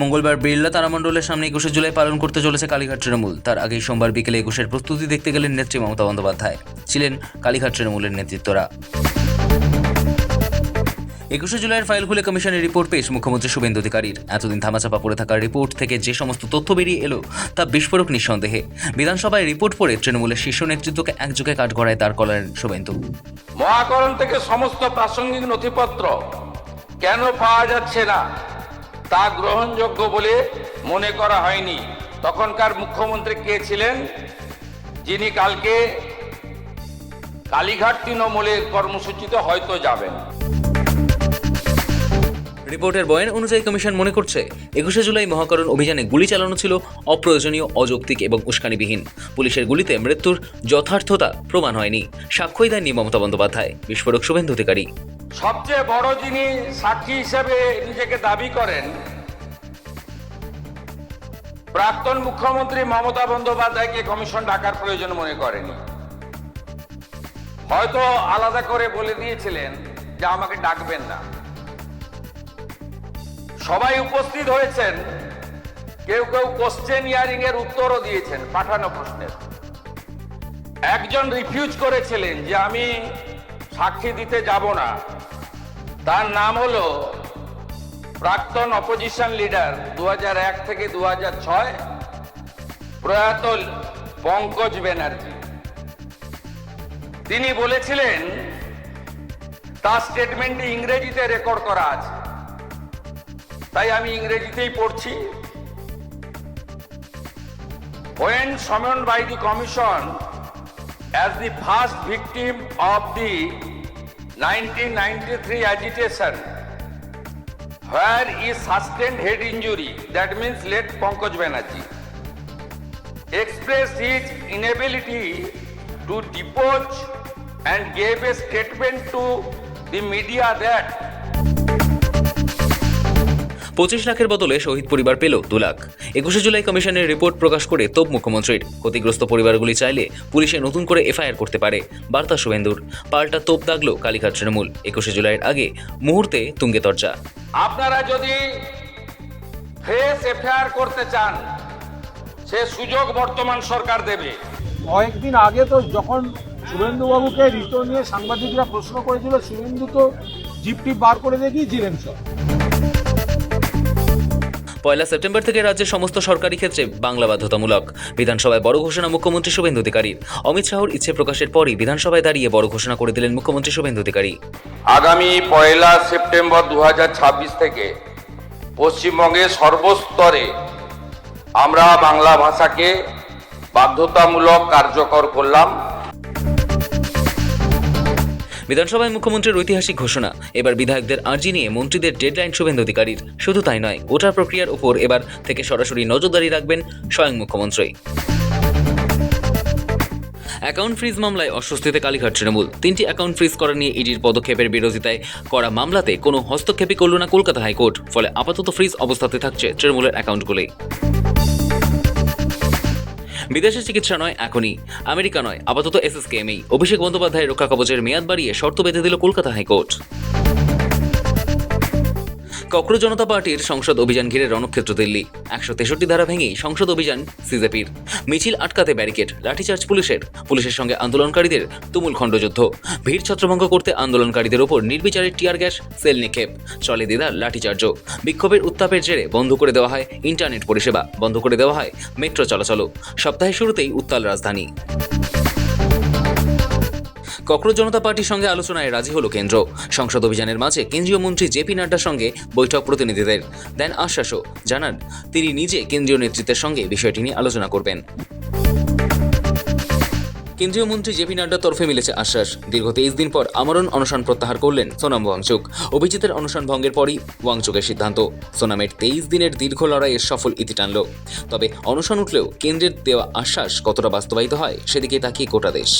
মঙ্গলবার বিড়লা তারামণ্ডলের সামনে 21শে জুলাই পালন করতে চলেছে কালীঘাট তৃণমূল। তার আগেই সোমবার বিকেলে 21-এর প্রস্তুতি দেখতে গেলেন নেত্রী মমতা বন্দ্যোপাধ্যায়। ছিলেন কালীঘাট তৃণমূলের নেতৃত্বরা। 21শে জুলাইয়ের ফাইল খুলে কমিশনের রিপোর্ট পেশ মুখ্যমন্ত্রী শুভেন্দু অধিকারীর। এতদিন ধামাচাপা পড়ে থাকার রিপোর্ট থেকে যে সমস্ত তথ্য বেরিয়ে এলো তা বিস্ফোরক নিঃসন্দেহে। বিধানসভায় রিপোর্ট পড়ে তৃণমূলের শীর্ষ নেতৃত্বকে একযোগে কাঠগড়ায় দাঁড় করালেন শুভেন্দু। মহাকরণ থেকে সমস্ত প্রাসঙ্গিক নথিপত্র কেন পাওয়া যাচ্ছে না তা গ্রহণযোগ্য বলে মনে করা হয়নি। তখনকার মুখ্যমন্ত্রী কে ছিলেন, যিনি কালকে কালীঘাট তৃণমূলের কর্মসূচিতে হয়তো যাবেন। রিপোর্টের বয়ান অনুযায়ী কমিশন মনে করছে 21শে জুলাই মহাকরণ অভিযানে গুলি চালানো ছিল অপ্রয়োজনীয়, অযৌক্তিক এবং উস্কানিবিহীন। পুলিশের গুলিতে মৃত্যুর যথার্থতা প্রমাণ হয়নি, সাক্ষ্যই দেননি মমতা বন্দ্যোপাধ্যায়। বিস্ফোরক শুভেন্দু অধিকারী। সবচেয়ে বড় যিনি সাক্ষী হিসেবে নিজেকে দাবি করেন, প্রাক্তন মুখ্যমন্ত্রী মমতা বন্দ্যোপাধ্যায়কে কমিশন ডাকার প্রয়োজন মনে করেনি। হয়তো আলাদা করে বলে দিয়েছিলেন যে আমাকে ডাকবেন না। সবাই উপস্থিত হয়েছেন, কেউ কেউ কোশ্চেন হিয়ারিং এর উত্তরও দিয়েছেন পাঠানো প্রশ্নের। একজন রিফিউজ করেছিলেন যে আমি সাক্ষী দিতে যাব না। তার নাম হলো প্রাক্তন অপোজিশন লিডার 2001 থেকে 2006 প্রয়াত পঙ্কজ ব্যানার্জি। তিনি বলেছিলেন, তার স্টেটমেন্টে ইংরেজিতে রেকর্ড করা আছে, তাই আমি ইংরেজিতেই পড়ছি। When summoned by the commission as the first victim of the 1993 agitation, where he sustained head injury, that means late Pankaj Banerjee, expressed his inability to depose and gave a statement to the media that 25 লাখের বদলে শহীদ পরিবার পেল 2 লাখ। 21শে জুলাই কমিশনের report প্রকাশ করে তোপ মুখ্যমন্ত্রীর। ক্ষতিগ্রস্ত পরিবারগুলি চাইলে পুলিশে নতুন করে এফআইআর করতে পারে, বার্তা শুভেন্দুর। পাল্টা তোপ দাগলো কালীঘাট তৃণমূল। 21শে জুলাইয়ের আগে মুহূর্তে তুঙ্গে তরজা। আপনারা যদি ফ্রেশ এফআইআর করতে চান, সে সুযোগ বর্তমান সরকার দেবে। কয়েকদিন আগে তো যখন শুভেন্দুবাবুকে রিটো নিয়ে সাংবাদিকরা প্রশ্ন করেছিল, শুভেন্দু তো জিপটি বার করে দেখিয়েছিলেন সব। 1 সেপ্টেম্বর থেকে রাজ্যের সমস্ত সরকারি ক্ষেত্রে বাংলা বাধ্যতামূলক। বিধানসভায় বড় ঘোষণা মুখ্যমন্ত্রী শুভেন্দু অধিকারীর। অমিত শাহর ইচ্ছে প্রকাশের পরই বিধানসভায় দাঁড়িয়ে বড় ঘোষণা করে দিলেন মুখ্যমন্ত্রী শুভেন্দু অধিকারী। আগামী 1 সেপ্টেম্বর 2026 থেকে পশ্চিমবঙ্গের সর্বস্তরে আমরা বাংলা ভাষাকে বাধ্যতামূলক কার্যকর করলাম। বিধানসভায় মুখ্যমন্ত্রীর ঐতিহাসিক ঘোষণা। এবার বিধায়কদের আর্জি নিয়ে মন্ত্রীদের ডেডলাইন শুভেন্দু অধিকারীর। শুধু তাই নয়, গোটা প্রক্রিয়ার উপর এবার থেকে সরাসরি নজরদারি রাখবেন স্বয়ং মুখ্যমন্ত্রী। অ্যাকাউন্ট ফ্রিজ মামলায় অস্বস্তিতে কালীঘাট তৃণমূল। 3টি অ্যাকাউন্ট ফ্রিজ করা নিয়ে ইডির পদক্ষেপের বিরোধিতায় করা মামলাতে কোনো হস্তক্ষেপই করল না কলকাতা হাইকোর্ট। ফলে আপাতত ফ্রিজ অবস্থাতে থাকছে তৃণমূলের অ্যাকাউন্টগুলি। বিদেশে চিকিৎসা নয় এখনই, আমেরিকা নয়, আপাতত এসএসকেএমই। অভিষেক বন্দ্যোপাধ্যায়ের রক্ষা কবচের মেয়াদ বাড়িয়ে শর্ত বেঁধে দিল কলকাতা হাইকোর্ট। ককরোচ জনতা পার্টির সংসদ অভিযান ঘিরে রণক্ষেত্র দিল্লি। 163 ধারা ভেঙেই সংসদ অভিযান সিজেপির। মিছিল আটকাতে ব্যারিকেড, লাঠিচার্জ পুলিশের সঙ্গে আন্দোলনকারীদের তুমুল খণ্ডযুদ্ধ। ভিড় ছত্রভঙ্গ করতে আন্দোলনকারীদের ওপর নির্বিচারে টিয়ার গ্যাস, সেল নিক্ষেপ। চলে দিদার লাঠিচার্জও। বিক্ষোভের উত্তাপের জেরে বন্ধ করে দেওয়া হয় ইন্টারনেট পরিষেবা, বন্ধ করে দেওয়া হয় মেট্রো চলাচলও। সপ্তাহের শুরুতেই উত্তাল রাজধানী। ককরোচ জনতা পার্টির সঙ্গে আলোচনায় রাজি হলো কেন্দ্র। সংসদ অভিযানের মাঝে কেন্দ্রীয় মন্ত্রী জেপি নাড্ডার সঙ্গে বৈঠক প্রতিনিধিদের দেন আশ্বাসও। জানান তিনি নিজে কেন্দ্রীয় নেতৃত্বের সঙ্গে বিষয়টি নিয়ে আলোচনা করবেন। কেন্দ্রীয় মন্ত্রী জেপি নাড্ডার তরফে মিলেছে আশ্বাস। দীর্ঘ 23 দিন পর আমরণ অনশন প্রত্যাহার করলেন সোনাম ওয়াংচুক। অভিজিতের অনশন ভঙ্গের পরই ওয়াংচুকের সিদ্ধান্ত। সোনামের 23 দিনের দীর্ঘ লড়াইয়ের সফল ইতি টানল। তবে অনশন উঠলেও কেন্দ্রের দেওয়া আশ্বাস কতটা বাস্তবায়িত হয় সেদিকে তাকিয়ে গোটা দেশ।